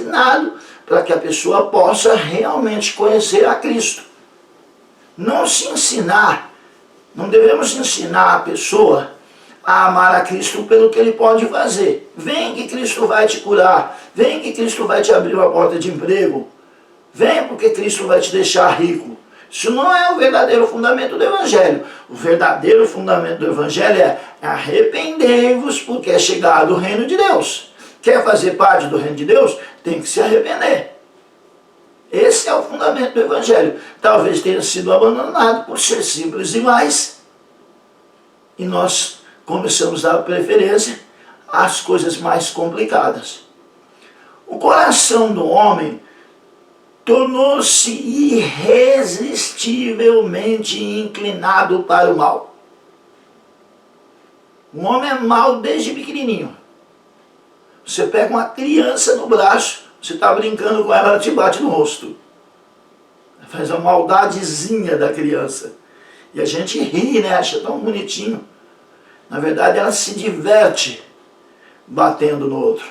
ensinado para que a pessoa possa realmente conhecer a Cristo. Não se ensinar, não devemos ensinar a pessoa a amar a Cristo pelo que Ele pode fazer. Vem que Cristo vai te curar, vem que Cristo vai te abrir uma porta de emprego, vem porque Cristo vai te deixar rico. Isso não é o verdadeiro fundamento do Evangelho. O verdadeiro fundamento do Evangelho é: arrependei-vos porque é chegado o reino de Deus. Quer fazer parte do reino de Deus? Tem que se arrepender. Esse é o fundamento do Evangelho. Talvez tenha sido abandonado por ser simples demais. E nós começamos a dar preferência às coisas mais complicadas. O coração do homem tornou-se irresistivelmente inclinado para o mal. O homem é mau desde pequenininho. Você pega uma criança no braço, você está brincando com ela, ela te bate no rosto. Faz a maldadezinha da criança. E a gente ri, né? Acha tão bonitinho. Na verdade, ela se diverte batendo no outro.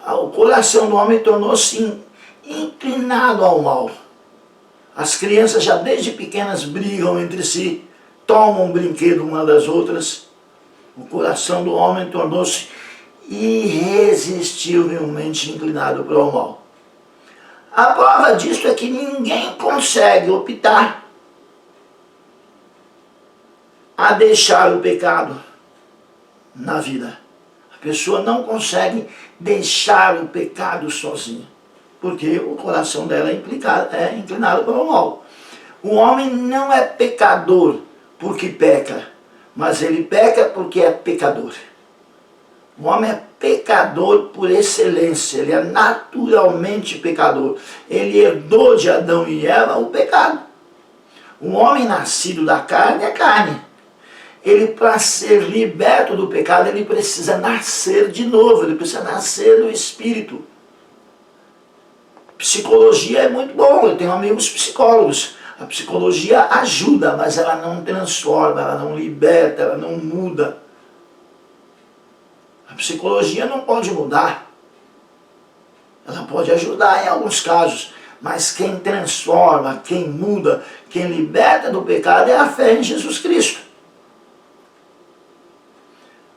O coração do homem tornou-se inclinado ao mal. As crianças já desde pequenas brigam entre si, tomam um brinquedo uma das outras. O coração do homem tornou-se irresistivelmente inclinado para o mal. A prova disso é que ninguém consegue optar a deixar o pecado na vida. A pessoa não consegue deixar o pecado sozinha, porque o coração dela é inclinado para o mal. O homem não é pecador porque peca, mas ele peca porque é pecador. O homem é pecador por excelência, ele é naturalmente pecador. Ele herdou de Adão e Eva o pecado. O homem nascido da carne é carne. Ele, para ser liberto do pecado, ele precisa nascer de novo, ele precisa nascer do Espírito. Psicologia é muito bom, eu tenho amigos psicólogos. A psicologia ajuda, mas ela não transforma, ela não liberta, ela não muda. A psicologia não pode mudar. Ela pode ajudar em alguns casos, mas quem transforma, quem muda, quem liberta do pecado é a fé em Jesus Cristo.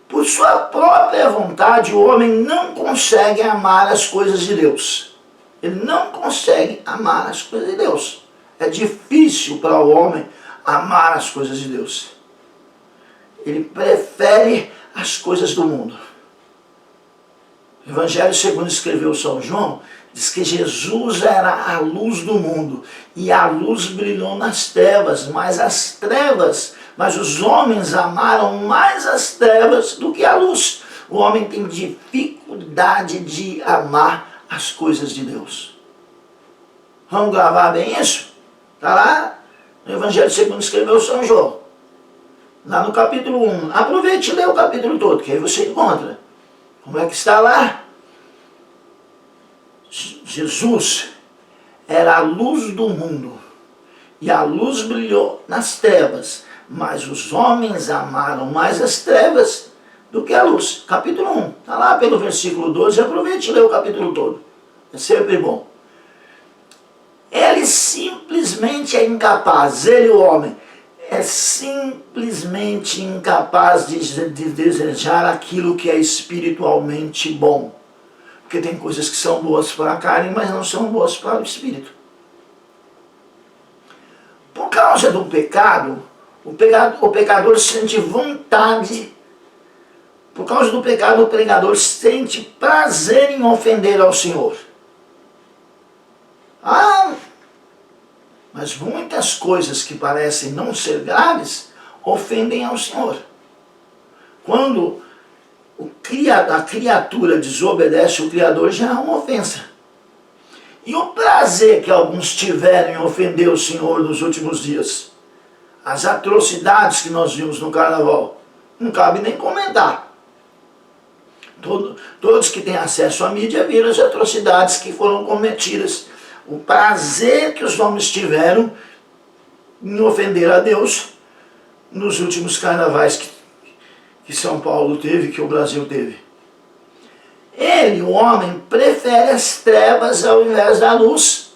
Por sua própria vontade, o homem não consegue amar as coisas de Deus. Ele não consegue amar as coisas de Deus. É difícil para o homem amar as coisas de Deus. Ele prefere as coisas do mundo. O Evangelho, segundo escreveu São João, diz que Jesus era a luz do mundo, e a luz brilhou nas trevas, mas os homens amaram mais as trevas do que a luz. O homem tem dificuldade de amar as coisas de Deus. Vamos gravar bem isso? Está lá no Evangelho segundo escreveu São João, lá no capítulo 1. Aproveite e lê o capítulo todo, que aí você encontra. Como é que está lá? Jesus era a luz do mundo, e a luz brilhou nas trevas, mas os homens amaram mais as trevas do que a luz. Capítulo 1, está lá pelo versículo 12, aproveite e lê o capítulo todo. É sempre bom. Ele simplesmente é incapaz, ele, o homem, é simplesmente incapaz de desejar aquilo que é espiritualmente bom. Porque tem coisas que são boas para a carne, mas não são boas para o espírito. Por causa do pecado, o pecador sente vontade. Por causa do pecado, o pecador sente prazer em ofender ao Senhor. Mas muitas coisas que parecem não ser graves ofendem ao Senhor. Quando a criatura desobedece o Criador, já é uma ofensa. E o prazer que alguns tiveram em ofender o Senhor nos últimos dias, as atrocidades que nós vimos no carnaval, não cabe nem comentar. Todos que têm acesso à mídia viram as atrocidades que foram cometidas. O prazer que os homens tiveram em ofender a Deus nos últimos carnavais que São Paulo teve, que o Brasil teve. Ele, o homem, prefere as trevas ao invés da luz.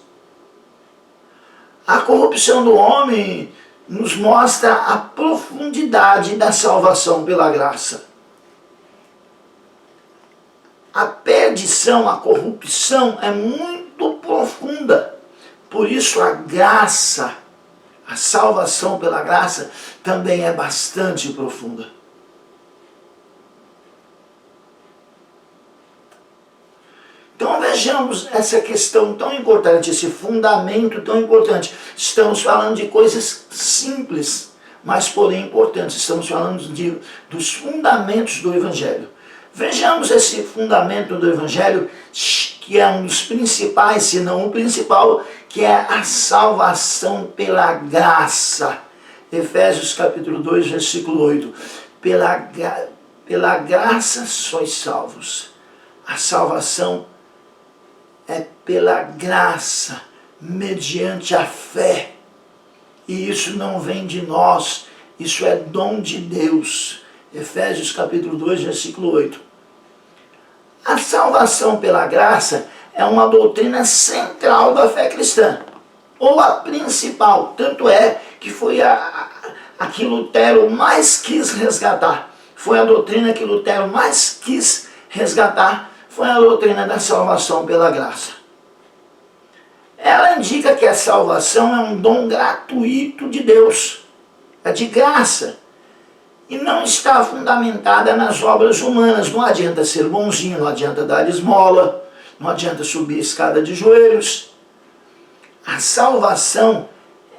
A corrupção do homem nos mostra a profundidade da salvação pela graça. A perdição, a corrupção é muito profunda. Por isso a graça, a salvação pela graça, também é bastante profunda. Então vejamos essa questão tão importante, esse fundamento tão importante. Estamos falando de coisas simples, mas porém importantes. Estamos falando dos fundamentos do Evangelho. Vejamos esse fundamento do Evangelho, que é um dos principais, se não o principal, que é a salvação pela graça. Efésios capítulo 2, versículo 8. Pela graça sois salvos. A salvação é pela graça, mediante a fé. E isso não vem de nós, isso é dom de Deus. Efésios capítulo 2, versículo 8. A salvação pela graça é uma doutrina central da fé cristã, ou a principal, tanto é que foi a que Lutero mais quis resgatar. Foi a doutrina que Lutero mais quis resgatar, foi a doutrina da salvação pela graça. Ela indica que a salvação é um dom gratuito de Deus, é de graça, e não está fundamentada nas obras humanas. Não adianta ser bonzinho, não adianta dar esmola, não adianta subir a escada de joelhos. A salvação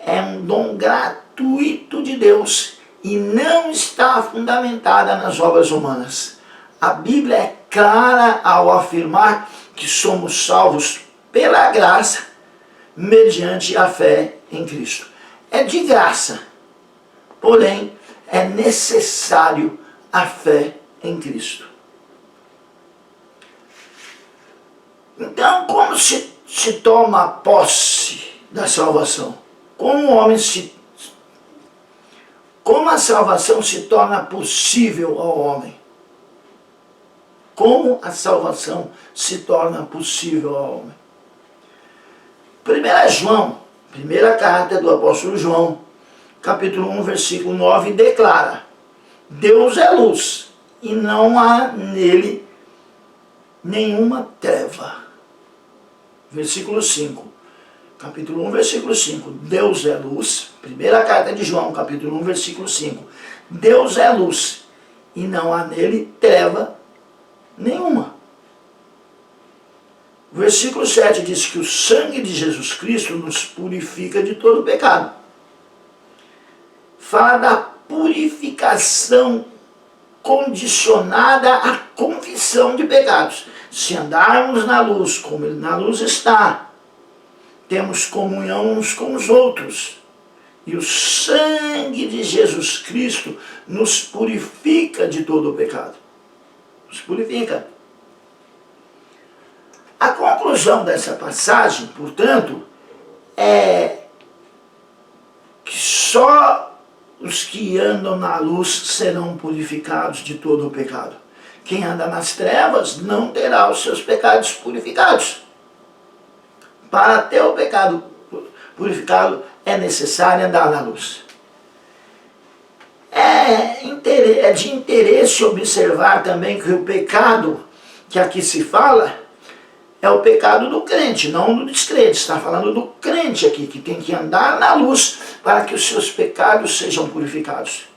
é um dom gratuito de Deus e não está fundamentada nas obras humanas. A Bíblia é clara ao afirmar que somos salvos pela graça, mediante a fé em Cristo. É de graça, porém é necessário a fé em Cristo. Então, como se toma posse da salvação? Como a salvação se torna possível ao homem? Como a salvação se torna possível ao homem? 1 João, primeira carta do apóstolo João, capítulo 1, versículo 9, declara: Deus é luz, e não há nele nenhuma treva. Versículo 5, capítulo 1, versículo 5, Deus é luz, primeira carta de João, capítulo 1, versículo 5, Deus é luz, e não há nele treva nenhuma. Versículo 7 diz que o sangue de Jesus Cristo nos purifica de todo pecado. Fala da purificação condicionada à confissão de pecados. Se andarmos na luz, como ele na luz está, temos comunhão uns com os outros. E o sangue de Jesus Cristo nos purifica de todo o pecado. Nos purifica. A conclusão dessa passagem, portanto, é que só os que andam na luz serão purificados de todo o pecado. Quem anda nas trevas não terá os seus pecados purificados. Para ter o pecado purificado é necessário andar na luz. É de interesse observar também que o pecado que aqui se fala é o pecado do crente, não do descrente. Está falando do crente aqui, que tem que andar na luz para que os seus pecados sejam purificados.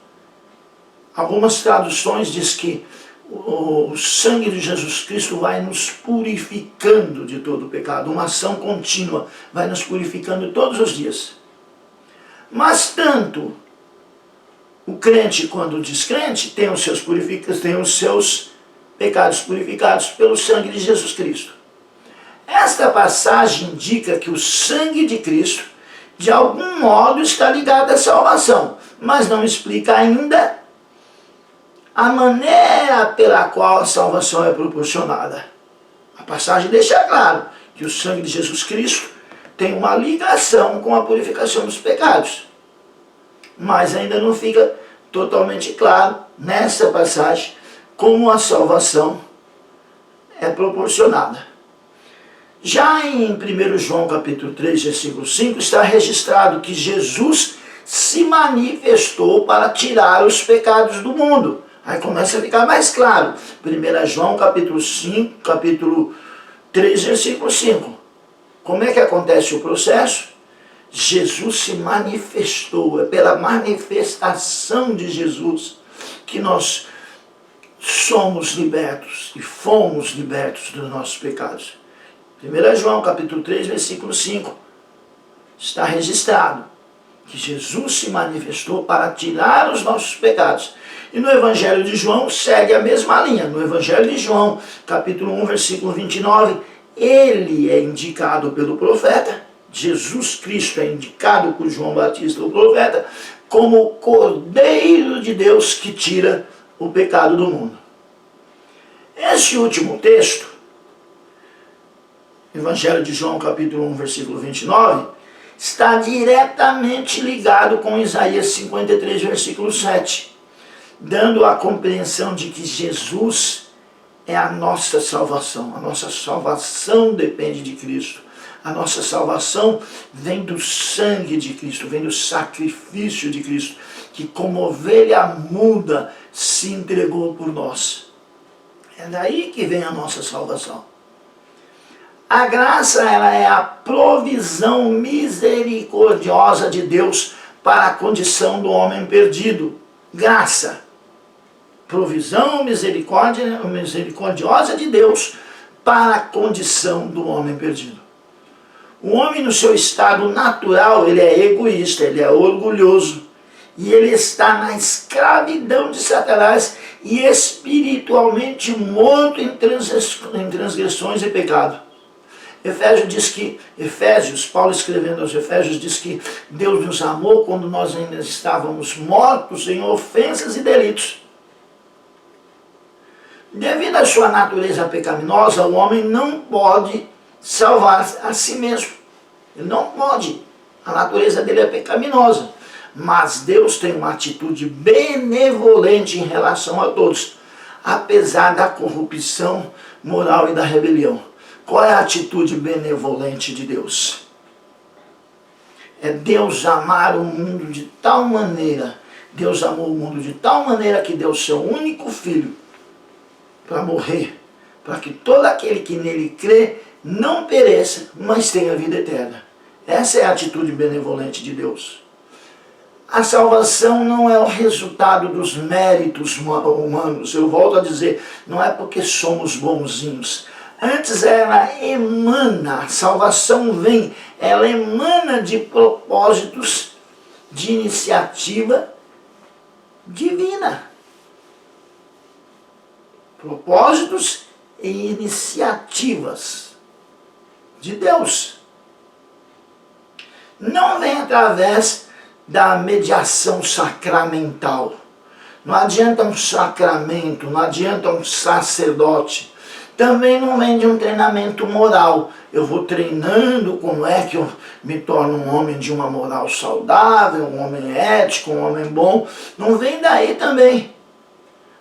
Algumas traduções diz que o sangue de Jesus Cristo vai nos purificando de todo o pecado. Uma ação contínua, vai nos purificando todos os dias. Mas tanto o crente quanto o descrente tem os seus pecados purificados pelo sangue de Jesus Cristo. Esta passagem indica que o sangue de Cristo, de algum modo, está ligado à salvação, mas não explica ainda a maneira pela qual a salvação é proporcionada. A passagem deixa claro que o sangue de Jesus Cristo tem uma ligação com a purificação dos pecados, mas ainda não fica totalmente claro nessa passagem como a salvação é proporcionada. Já em 1 João capítulo 3, versículo 5, está registrado que Jesus se manifestou para tirar os pecados do mundo. Aí começa a ficar mais claro. 1 João capítulo 5, capítulo 3, versículo 5. Como é que acontece o processo? Jesus se manifestou, é pela manifestação de Jesus que nós somos libertos e fomos libertos dos nossos pecados. 1 João capítulo 3, versículo 5, está registrado que Jesus se manifestou para tirar os nossos pecados. E no Evangelho de João segue a mesma linha. No Evangelho de João, capítulo 1, versículo 29, ele é indicado pelo profeta, Jesus Cristo é indicado por João Batista, o profeta, como o Cordeiro de Deus que tira o pecado do mundo. Esse último texto, Evangelho de João, capítulo 1, versículo 29, está diretamente ligado com Isaías 53, versículo 7, dando a compreensão de que Jesus é a nossa salvação. A nossa salvação depende de Cristo. A nossa salvação vem do sangue de Cristo, vem do sacrifício de Cristo, que como ovelha muda se entregou por nós. É daí que vem a nossa salvação. A graça, ela é a provisão misericordiosa de Deus para a condição do homem perdido. Graça. Provisão misericordiosa de Deus para a condição do homem perdido. O homem no seu estado natural, ele é egoísta, ele é orgulhoso. E ele está na escravidão de Satanás e espiritualmente morto em transgressões e pecado. Efésios, Paulo escrevendo aos Efésios, diz que Deus nos amou quando nós ainda estávamos mortos em ofensas e delitos. Devido à sua natureza pecaminosa, o homem não pode salvar a si mesmo. Ele não pode. A natureza dele é pecaminosa. Mas Deus tem uma atitude benevolente em relação a todos, apesar da corrupção moral e da rebelião. Qual é a atitude benevolente de Deus? É Deus amar o mundo de tal maneira, Deus amou o mundo de tal maneira que deu seu único filho para morrer, para que todo aquele que nele crê não pereça, mas tenha vida eterna. Essa é a atitude benevolente de Deus. A salvação não é o resultado dos méritos humanos. Eu volto a dizer, não é porque somos bonzinhos. Antes ela emana, a salvação vem, ela emana de propósitos de iniciativa divina. Propósitos e iniciativas de Deus. Não vem através da mediação sacramental. Não adianta um sacramento, não adianta um sacerdote. Também não vem de um treinamento moral. Eu vou treinando como é que eu me torno um homem de uma moral saudável, um homem ético, um homem bom. Não vem daí também.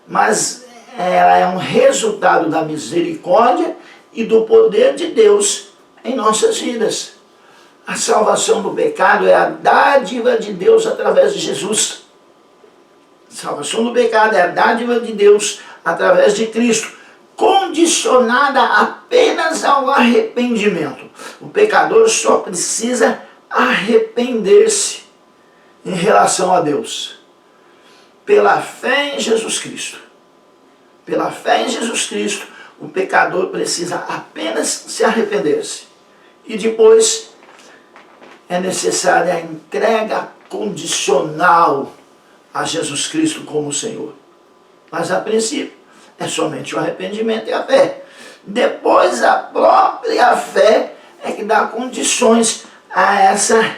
Mas ela é um resultado da misericórdia e do poder de Deus em nossas vidas. A salvação do pecado é a dádiva de Deus através de Jesus. A salvação do pecado é a dádiva de Deus através de Cristo, condicionada apenas ao arrependimento. O pecador só precisa arrepender-se em relação a Deus. Pela fé em Jesus Cristo. Pela fé em Jesus Cristo, o pecador precisa apenas se arrepender-se. E depois é necessária a entrega condicional a Jesus Cristo como Senhor. Mas a princípio é somente o arrependimento e a fé. Depois a própria fé é que dá condições a essa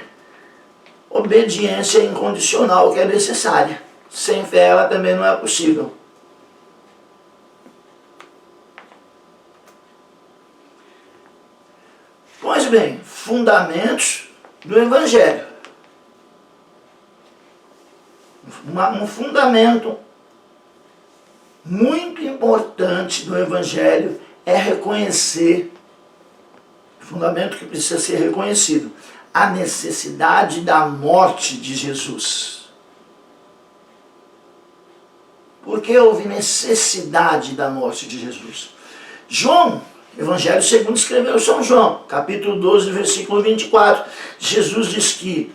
obediência incondicional que é necessária. Sem fé ela também não é possível. Pois bem, fundamentos do Evangelho. Um fundamento muito importante do Evangelho é reconhecer, fundamento que precisa ser reconhecido, a necessidade da morte de Jesus. Por que houve necessidade da morte de Jesus? João, Evangelho segundo escreveu São João, capítulo 12, versículo 24. Jesus diz que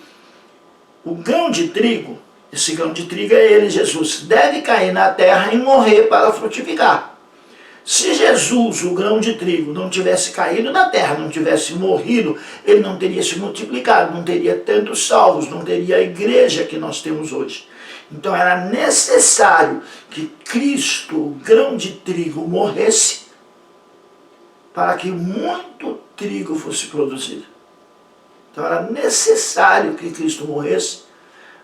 o grão de trigo, esse grão de trigo é ele, Jesus, deve cair na terra e morrer para frutificar. Se Jesus, o grão de trigo, não tivesse caído na terra, não tivesse morrido, ele não teria se multiplicado, não teria tantos salvos, não teria a igreja que nós temos hoje. Então era necessário que Cristo, o grão de trigo, morresse para que muito trigo fosse produzido. Então era necessário que Cristo morresse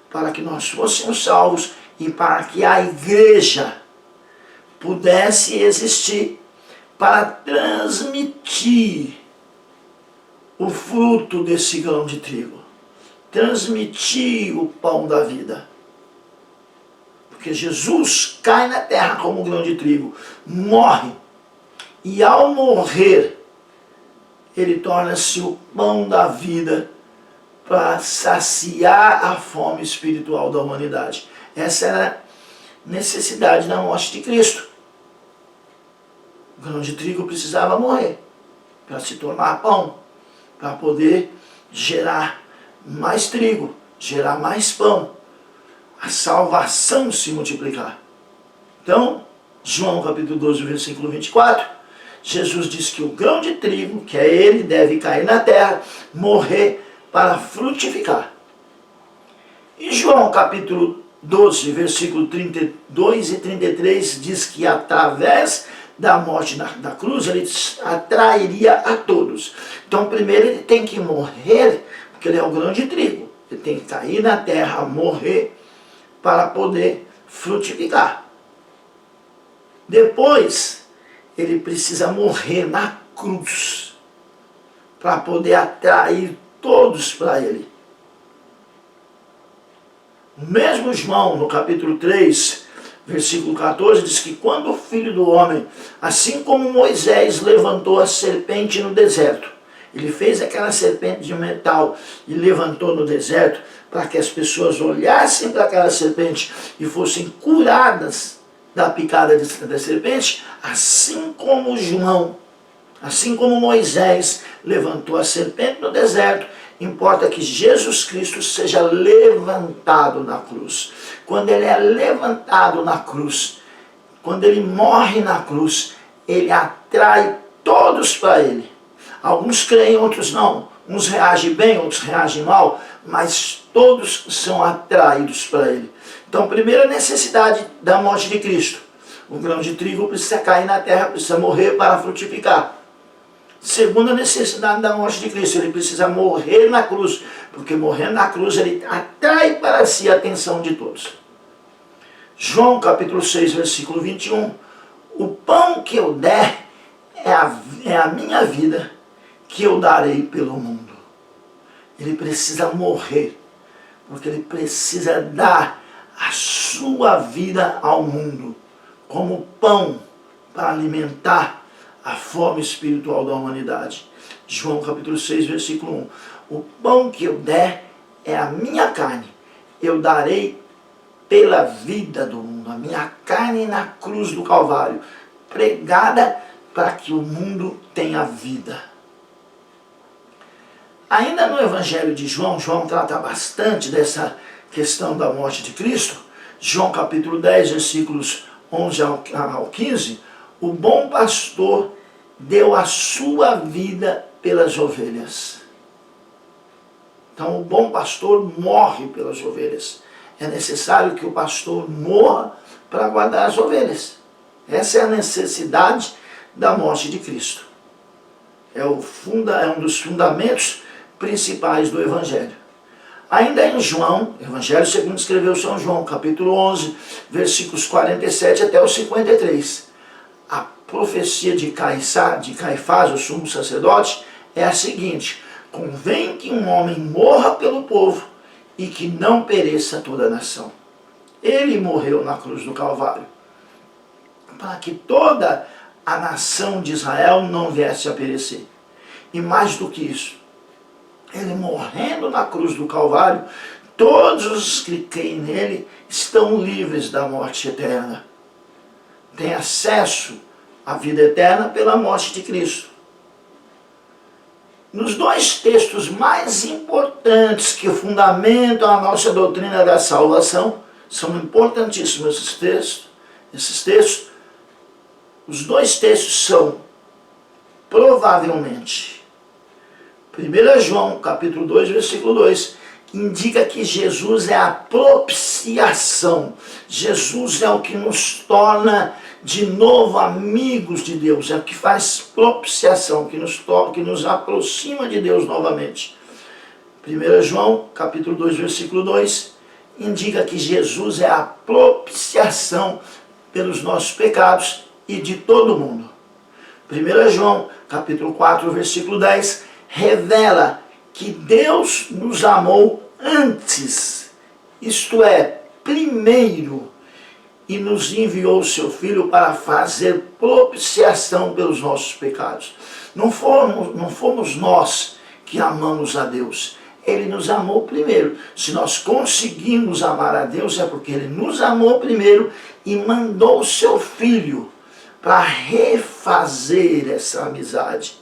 para que nós fôssemos salvos e para que a igreja pudesse existir para transmitir o fruto desse grão de trigo, transmitir o pão da vida. Porque Jesus cai na terra como grão de trigo, morre, e ao morrer, ele torna-se o pão da vida para saciar a fome espiritual da humanidade. Essa era a necessidade da morte de Cristo. O grão de trigo precisava morrer para se tornar pão, para poder gerar mais trigo, gerar mais pão, a salvação se multiplicar. Então, João capítulo 12, versículo 24, Jesus diz que o grão de trigo, que é ele, deve cair na terra, morrer para frutificar. E João capítulo 12, versículo 32 e 33 diz que através da morte da cruz ele atrairia a todos. Então primeiro ele tem que morrer, porque ele é o grão de trigo. Ele tem que cair na terra, morrer, para poder frutificar. Depois ele precisa morrer na cruz, para poder atrair todos para ele. O mesmo João, no capítulo 3, versículo 14, diz que quando o Filho do Homem, assim como Moisés levantou a serpente no deserto, ele fez aquela serpente de metal e levantou no deserto para que as pessoas olhassem para aquela serpente e fossem curadas da picada da serpente, assim como João, assim como Moisés levantou a serpente no deserto, importa que Jesus Cristo seja levantado na cruz. Quando ele é levantado na cruz, quando ele morre na cruz, ele atrai todos para ele. Alguns creem, outros não. Uns reagem bem, outros reagem mal, mas todos são atraídos para ele. Então, primeira necessidade da morte de Cristo. O grão de trigo precisa cair na terra, precisa morrer para frutificar. Segunda necessidade da morte de Cristo, ele precisa morrer na cruz, porque morrendo na cruz ele atrai para si a atenção de todos. João capítulo 6, versículo 21, o pão que eu der é a minha vida que eu darei pelo mundo. Ele precisa morrer, porque ele precisa dar a sua vida ao mundo, como pão para alimentar a fome espiritual da humanidade. João capítulo 6, versículo 1. O pão que eu der é a minha carne. Eu darei pela vida do mundo. A minha carne na cruz do Calvário, pregada para que o mundo tenha vida. Ainda no Evangelho de João, João trata bastante dessa questão da morte de Cristo. João capítulo 10, versículos 11 ao 15, o bom pastor deu a sua vida pelas ovelhas. Então o bom pastor morre pelas ovelhas. É necessário que o pastor morra para guardar as ovelhas. Essa é a necessidade da morte de Cristo. É um dos fundamentos principais do Evangelho. Ainda em João, Evangelho segundo escreveu São João, capítulo 11, versículos 47 até o 53. A profecia de Caifás, o sumo sacerdote, é a seguinte: convém que um homem morra pelo povo e que não pereça toda a nação. Ele morreu na cruz do Calvário, para que toda a a nação de Israel não viesse a perecer. E mais do que isso, ele morrendo na cruz do Calvário, todos os que creem nele estão livres da morte eterna. Têm acesso à vida eterna pela morte de Cristo. Nos dois textos mais importantes que fundamentam a nossa doutrina da salvação, são importantíssimos esses textos. Os dois textos são, provavelmente, 1 João, capítulo 2, versículo 2, indica que Jesus é a propiciação. Jesus é o que nos torna de novo amigos de Deus, é o que faz propiciação, que nos aproxima de Deus novamente. 1 João, capítulo 2, versículo 2, indica que Jesus é a propiciação pelos nossos pecados e de todo mundo. 1 João, capítulo 4, versículo 10, revela que Deus nos amou antes, isto é, primeiro, e nos enviou o seu Filho para fazer propiciação pelos nossos pecados. Não fomos nós que amamos a Deus. Ele nos amou primeiro. Se nós conseguimos amar a Deus, é porque Ele nos amou primeiro e mandou o seu Filho para refazer essa amizade,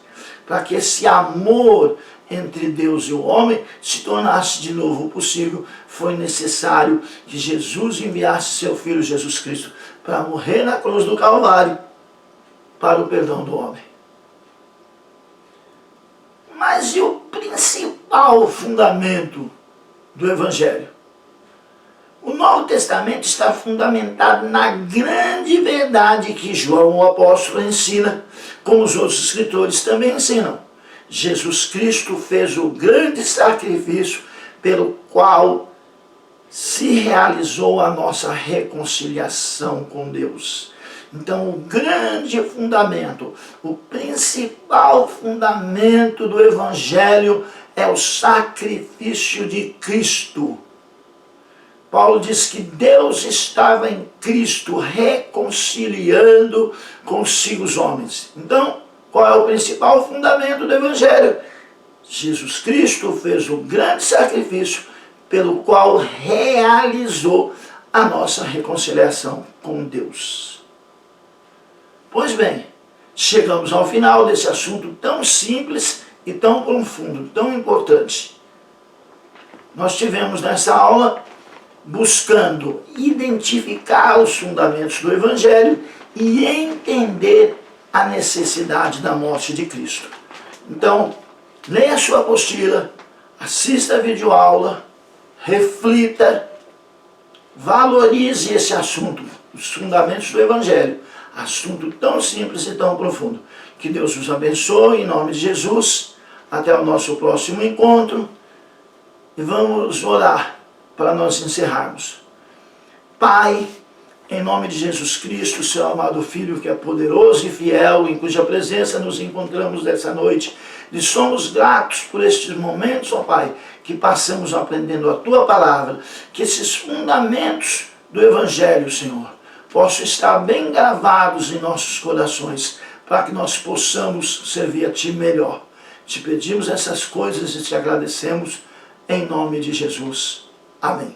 para que esse amor entre Deus e o homem se tornasse de novo possível. Foi necessário que Jesus enviasse seu Filho Jesus Cristo para morrer na cruz do Calvário para o perdão do homem. Mas e o principal fundamento do Evangelho? O Novo Testamento está fundamentado na grande verdade que João, o apóstolo, ensina, como os outros escritores também ensinam. Jesus Cristo fez o grande sacrifício pelo qual se realizou a nossa reconciliação com Deus. Então, o grande fundamento, o principal fundamento do Evangelho é o sacrifício de Cristo. Paulo diz que Deus estava em Cristo reconciliando consigo os homens. Então, qual é o principal fundamento do Evangelho? Jesus Cristo fez o grande sacrifício pelo qual realizou a nossa reconciliação com Deus. Pois bem, chegamos ao final desse assunto tão simples e tão profundo, tão importante. Nós tivemos nessa aula buscando identificar os fundamentos do Evangelho e entender a necessidade da morte de Cristo. Então, leia a sua apostila, assista a videoaula, reflita, valorize esse assunto, os fundamentos do Evangelho, assunto tão simples e tão profundo. Que Deus os abençoe, em nome de Jesus. Até o nosso próximo encontro. E vamos orar para nós encerrarmos. Pai, em nome de Jesus Cristo, seu amado Filho, que é poderoso e fiel, em cuja presença nos encontramos nessa noite, lhe somos gratos por estes momentos, ó Pai, que passamos aprendendo a Tua palavra, que esses fundamentos do Evangelho, Senhor, possam estar bem gravados em nossos corações, para que nós possamos servir a Ti melhor. Te pedimos essas coisas e te agradecemos, em nome de Jesus. Amém.